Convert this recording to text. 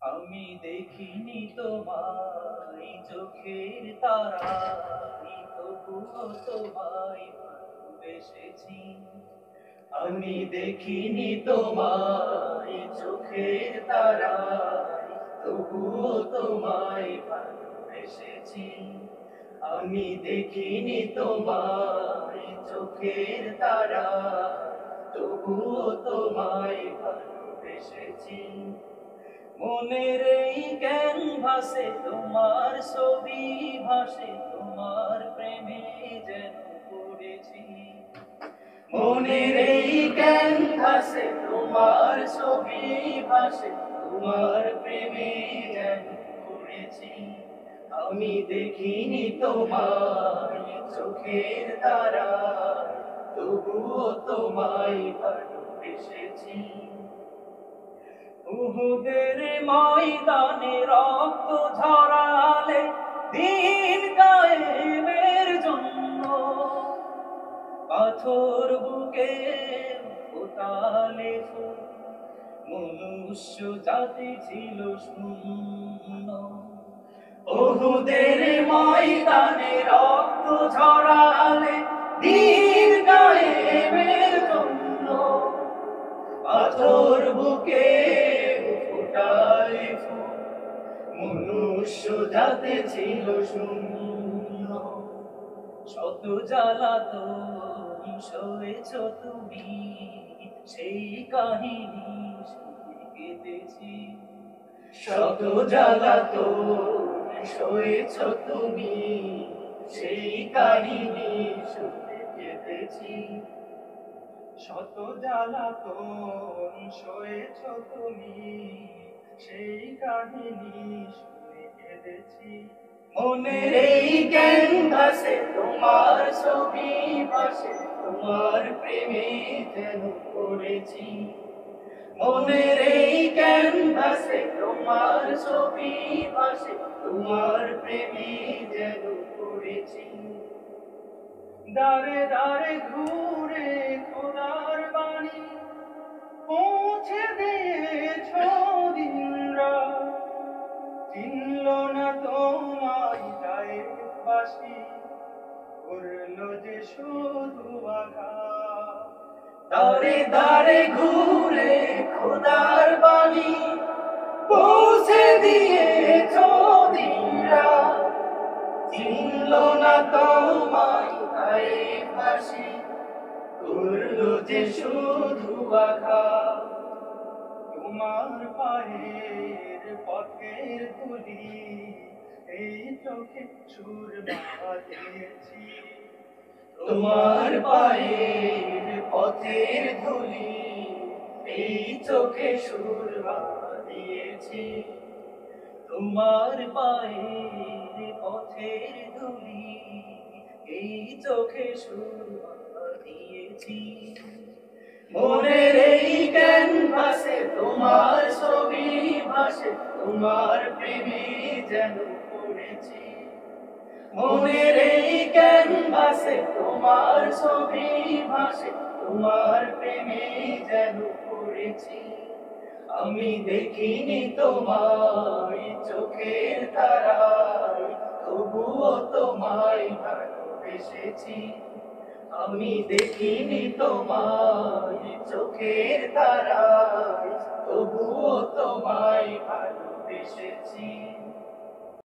আমি দেখিনি তোমায় চোখের তারায়, তবুও তোমায় ভালোবেসেছি। আমি দেখিনি তোমায় চোখের তারায়, তবুও তোমায় ভালোবেসেছি। আমি দেখিনি তোমায় চোখের তারায়, তবুও তোমায় ভালোবেসেছি। মনের এই ক্যানভাসে তোমার ছবি ভাসে, তোমার প্রেমে যেন পড়েছি। মনের এই ক্যানভাসে তোমার ছবি ভাসে, তোমার প্রেমে যেন পড়েছি। আমি দেখিনি তোমায় চোখের তারায়, তবুও তোমায় ভালোবেসেছি। উহুদের ময়দানে রক্ত ঝরালে দিন কায়েমের জন্য, পাথর বুকে ফোটালে ফুল, মনুষ্য জাতি ছিল শূন্য। উহুদের ময়দানে রক্ত ঝরালে দিন কায়েমের জন্য, পাথর বুকে ফোটালে ফুল, মনুষ্য জাতি ছিল শূন্য। শত জ্বালাতন সয়েছ তুমি, সেই কাহিনী শুনে কেঁদেছি। শত জ্বালাতন সয়েছ তুমি, সেই কাহিনী শুনে কেঁদেছি। শত জ্বালাতন সয়েছ তুমি, সেই কাহিনী শুনে কেঁদেছি। মনের এই ক্যানভাসে তোমার ছবি ভাসে, তোমার প্রেমে যেন পড়েছি। মনের এই ক্যানভাসে তোমার ছবি ভাসে, তোমার প্রেমে যেন পড়েছি। দাঁড়ে দাঁড়ে ঘুরে খোদার বাণী পৌঁছে দিয়েছ দিনরা, চিনল না তোমায় গায়ের বাসি, করলো যে শুধু আঘাত। দাঁড়ে দাঁড়ে ঘুরে খোদার বাণী পৌঁছে দিয়েছ দিনরা, চিনল না তোমায় গায়ের বাসি, করলো যে শুধু আঘাত। তোমার পায়ের পথের ধুলি এই চোখে সুরমা দিয়েছি। তোমার পায়ের পথের ধুলি এই চোখে সুরমা দিয়েছি। তোমার পায়ের পথের ধুলি এই চোখে সুরমা দিয়েছি। মনের এই ক্যানভাসে তোমার ছবি ভাসে, তোমার প্রেমে যেন পড়েছি। মনের এই ক্যানভাসে তোমার ছবি ভাসে, তোমার প্রেমে যেন পড়েছি। আমি দেখিনি তোমায় চোখের তারায়, তবুও তোমায় ভালোবেসেছি। আমি দেখিনি তোমায় চোখের তারায়, তবুও তোমায়